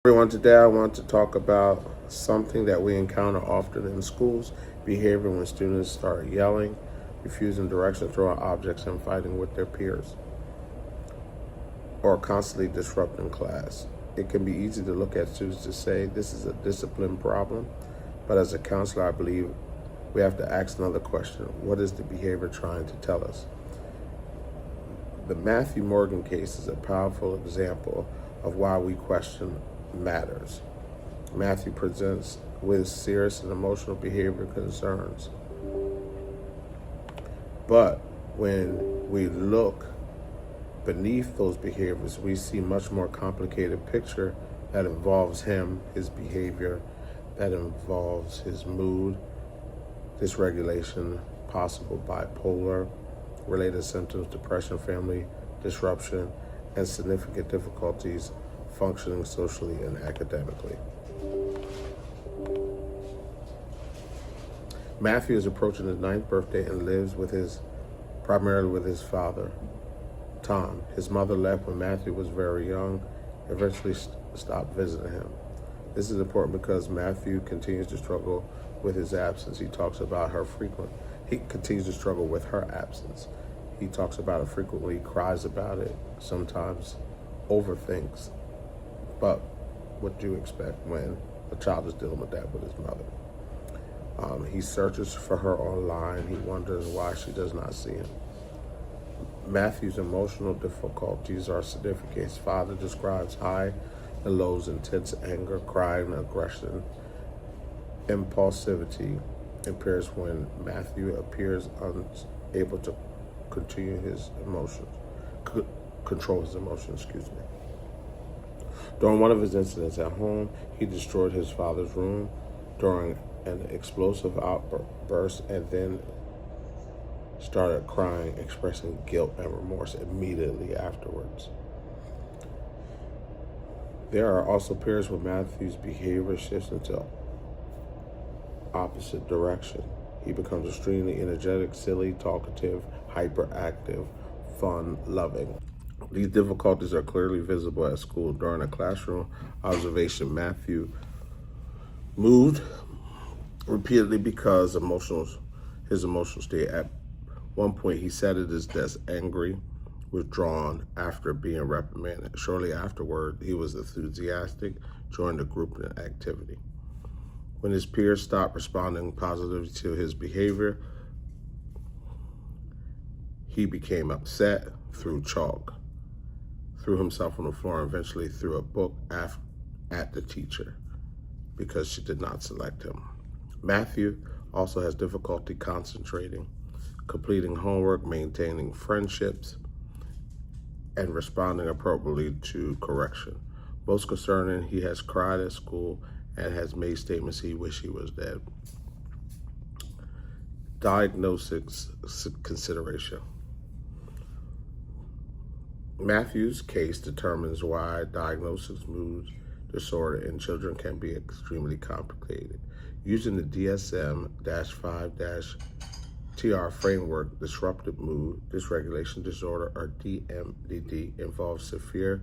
Everyone, today I want to talk about something that we encounter often in schools: behavior when students start yelling, refusing directions, throwing objects, and fighting with their peers, or constantly disrupting class. It can be easy to look at students to say this is a discipline problem, but as a counselor, I believe we have to ask another question: what is the behavior trying to tell us? The Matthew Morgan case is a powerful example of why we question matters. Matthew presents with serious and emotional behavior concerns. But when we look beneath those behaviors, we see much more complicated picture that involves him, his behavior, that involves his mood, dysregulation, possible bipolar, related symptoms, depression, family disruption, and significant difficulties functioning socially and academically. Matthew is approaching his 9th birthday and lives primarily with his father, Tom. His mother left when Matthew was very young, eventually stopped visiting him. This is important because Matthew continues to struggle with his absence. He continues to struggle with her absence. He talks about it frequently, cries about it, sometimes overthinks. But what do you expect when a child is dealing with that with his mother? He searches for her online. He wonders why she does not see him. Matthew's emotional difficulties are significant. His father describes high and lows, intense anger, crying, aggression, impulsivity appears when Matthew appears unable to control his emotions, During one of his incidents at home, he destroyed his father's room during an explosive outburst and then started crying, expressing guilt and remorse immediately afterwards. There are also periods where Matthew's behavior shifts into opposite direction. He becomes extremely energetic, silly, talkative, hyperactive, fun, loving. These difficulties are clearly visible at school. During a classroom observation, Matthew moved repeatedly because his emotional state. At one point, he sat at his desk angry, withdrawn after being reprimanded. Shortly afterward, he was enthusiastic, joined a group activity. When his peers stopped responding positively to his behavior, he became upset, threw chalk, threw himself on the floor, and eventually threw a book at the teacher because she did not select him. Matthew also has difficulty concentrating, completing homework, maintaining friendships, and responding appropriately to correction. Most concerning, he has cried at school and has made statements he wished he was dead. Diagnosis consideration. Matthew's case determines why diagnosis mood disorder in children can be extremely complicated. Using the DSM-5-TR framework, disruptive mood dysregulation disorder, or DMDD, involves severe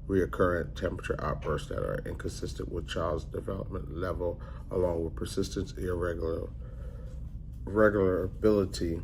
recurrent temperature outbursts that are inconsistent with child's development level, along with persistent irregularity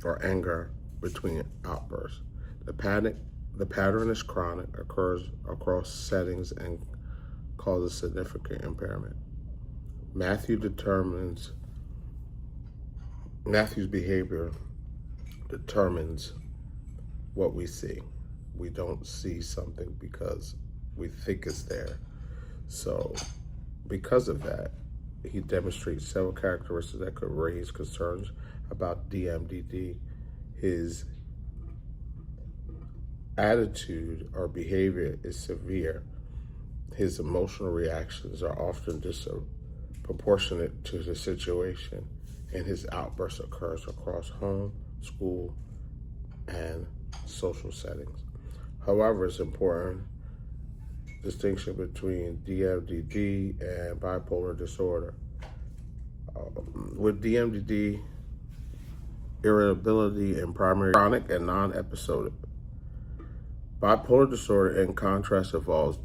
or anger between outbursts. The pattern is chronic, occurs across settings, and causes significant impairment. Matthew's behavior determines what we see. We don't see something because we think it's there. So because of that, he demonstrates several characteristics that could raise concerns about DMDD. His attitude or behavior is severe. His emotional reactions are often disproportionate to the situation, and his outburst occurs across home, school, and social settings. However, it's important distinction between DMDD and bipolar disorder. With DMDD, irritability and primary chronic and non-episodic. Bipolar disorder, in contrast, involves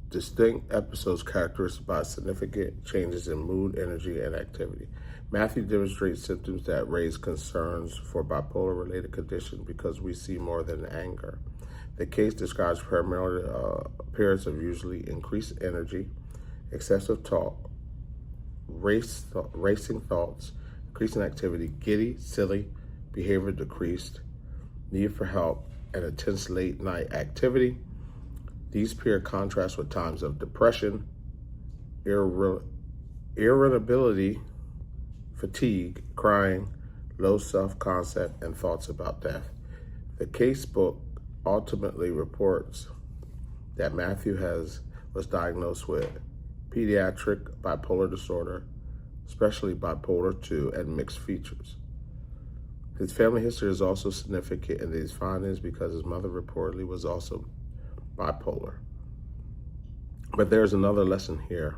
distinct episodes characterized by significant changes in mood, energy, and activity. Matthew demonstrates symptoms that raise concerns for bipolar-related conditions because we see more than anger. The case describes primarily appearance of usually increased energy, excessive talk, racing thoughts, increasing activity, giddy, silly, behavior decreased, need for help, and intense late-night activity. These appear contrast with times of depression, irritability, fatigue, crying, low self-concept, and thoughts about death. The casebook ultimately reports that Matthew was diagnosed with pediatric bipolar disorder, especially bipolar 2, and mixed features. His family history is also significant in these findings because his mother reportedly was also bipolar. But there's another lesson here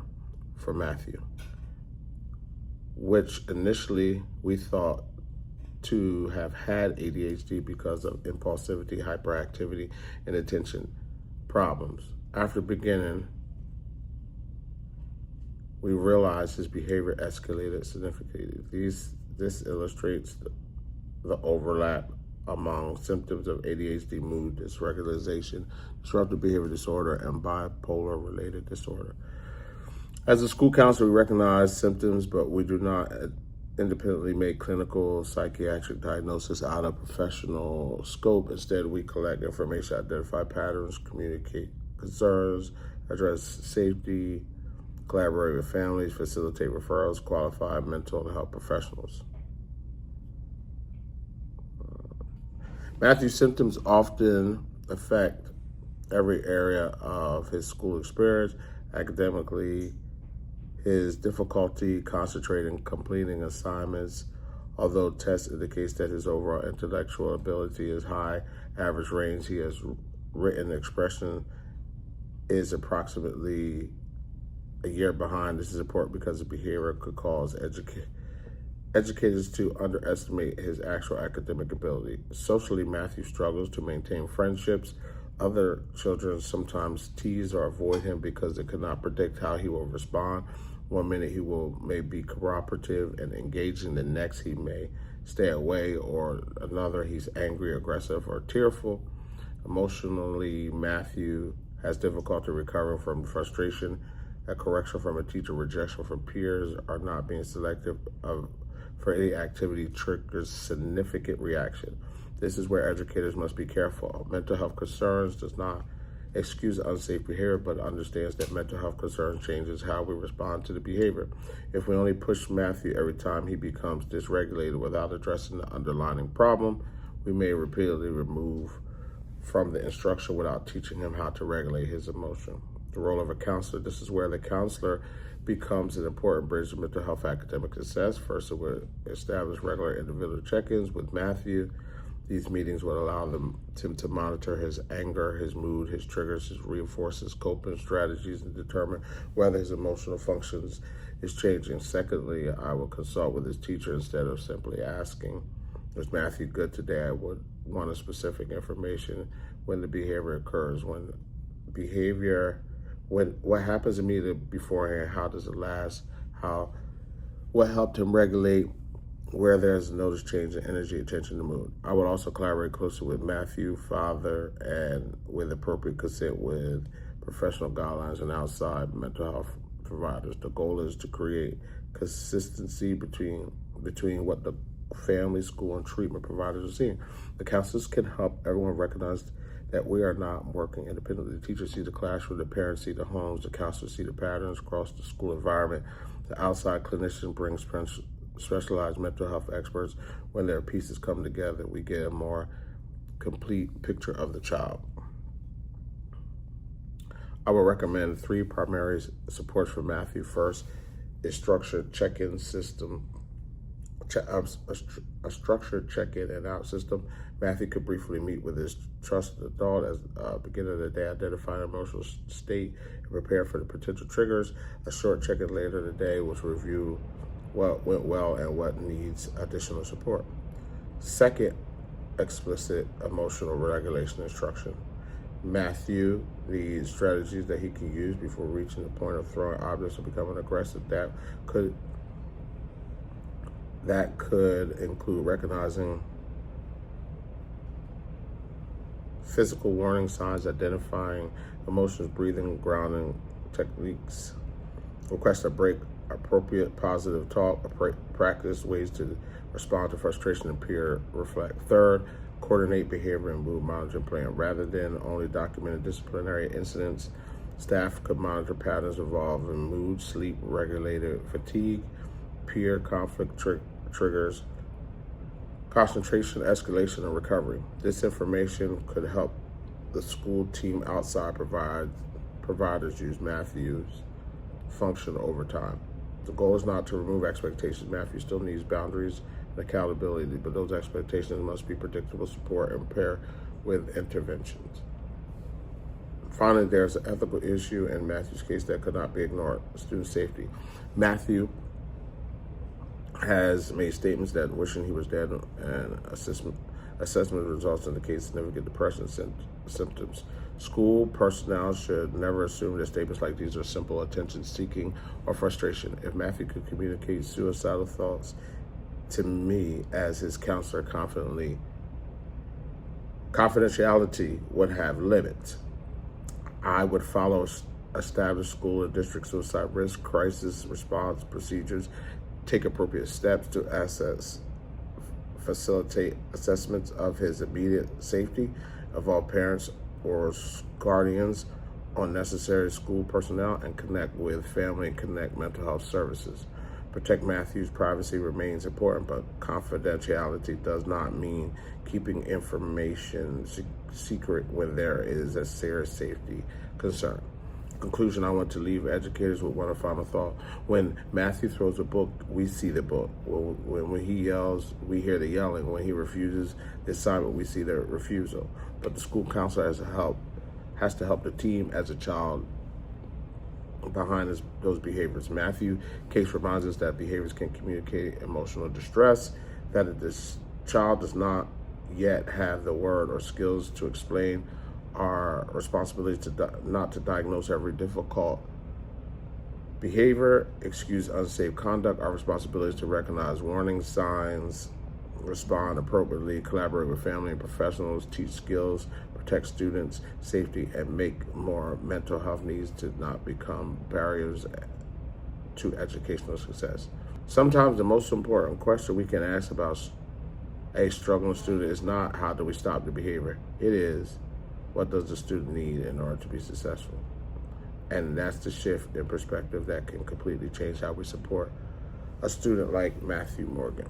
for Matthew, which initially we thought to have had ADHD because of impulsivity, hyperactivity, and attention problems. After beginning, we realized his behavior escalated significantly. This illustrates the overlap among symptoms of ADHD, mood dysregulation, disruptive behavior disorder, and bipolar-related disorder. As a school counselor, we recognize symptoms, but we do not independently make clinical psychiatric diagnosis out of professional scope. Instead, we collect information, identify patterns, communicate concerns, address safety, collaborate with families, facilitate referrals, qualify mental health professionals. Matthew's symptoms often affect every area of his school experience. Academically, his difficulty concentrating, completing assignments, although tests indicates that his overall intellectual ability is high, average range he has written expression is approximately a year behind. This is important because the behavior could cause educators to underestimate his actual academic ability. Socially, Matthew struggles to maintain friendships. Other children sometimes tease or avoid him because they cannot predict how he will respond. One minute he may be cooperative and engaging, the next he may stay away, or another he's angry, aggressive, or tearful. Emotionally, Matthew has difficulty recovering from frustration, a correction from a teacher, rejection from peers, or not being selective for any activity triggers significant reaction. This is where educators must be careful. Mental health concerns does not excuse unsafe behavior, but understands that mental health concerns changes how we respond to the behavior. If we only push Matthew every time he becomes dysregulated without addressing the underlying problem, we may repeatedly remove from the instruction without teaching him how to regulate his emotion. The role of a counselor. This is where the counselor becomes an important bridge to mental health academic success. First, it will establish regular individual check-ins with Matthew. These meetings would allow him to monitor his anger, his mood, his triggers, reinforce his coping strategies, and determine whether his emotional functions is changing. Secondly, I will consult with his teacher instead of simply asking, "Was Matthew good today?" I would want a specific information when the behavior occurs. What happens immediately beforehand, how does it last, what helped him regulate, where there's a noticed change in energy, attention, and mood. I would also collaborate closely with Matthew, father, and with appropriate consent with professional guidelines and outside mental health providers. The goal is to create consistency between what the family, school, and treatment providers are seeing. The counselors can help everyone recognize that we are not working independently. The teachers see the classroom, the parents see the homes, the counselors see the patterns across the school environment. The outside clinician brings specialized mental health experts. When their pieces come together, we get a more complete picture of the child. I would recommend 3 primary supports for Matthew. First is structured check-in system, a structured check-in and out system. Matthew could briefly meet with his trusted adult at the beginning of the day, identify an emotional state, and prepare for the potential triggers. A short check-in later in the day, which review what went well and what needs additional support. Second, explicit emotional regulation instruction. Matthew the strategies that he can use before reaching the point of throwing objects or becoming aggressive. That could include recognizing physical warning signs, identifying emotions, breathing, grounding techniques, request a break, appropriate positive talk, practice ways to respond to frustration and peer reflect. Third, coordinate behavior and mood monitoring plan. Rather than only documenting disciplinary incidents, staff could monitor patterns involving mood, sleep, regulated fatigue, peer conflict triggers, concentration, escalation, and recovery. This information could help the school team outside providers use Matthew's function over time. The goal is not to remove expectations. Matthew still needs boundaries and accountability, but those expectations must be predictable, support, and pair with interventions. Finally, there's an ethical issue in Matthew's case that could not be ignored: student safety. Matthew has made statements that wishing he was dead, and assessment results indicate significant depression symptoms. School personnel should never assume that statements like these are simple attention seeking or frustration. If Matthew could communicate suicidal thoughts to me as his counselor confidentiality would have limits. I would follow established school and district suicide risk crisis response procedures, take appropriate steps to facilitate assessments of his immediate safety, involve parents or guardians on necessary school personnel, and connect with family and connect mental health services. Protect Matthew's privacy remains important, but confidentiality does not mean keeping information secret when there is a serious safety concern. Conclusion, I want to leave educators with one final thought. When Matthew throws a book, we see the book. When he yells, we hear the yelling. When he refuses the assignment, we see the refusal. But the school counselor has to help the team as a child behind those behaviors. Matthew's case reminds us that behaviors can communicate emotional distress, that this child does not yet have the word or skills to explain our responsibility not to diagnose every difficult behavior, excuse unsafe conduct. Our responsibility is to recognize warning signs, respond appropriately, collaborate with family and professionals, teach skills, protect students' safety, and make more mental health needs to not become barriers to educational success. Sometimes the most important question we can ask about a struggling student is not how do we stop the behavior. It is, what does the student need in order to be successful? And that's the shift in perspective that can completely change how we support a student like Matthew Morgan.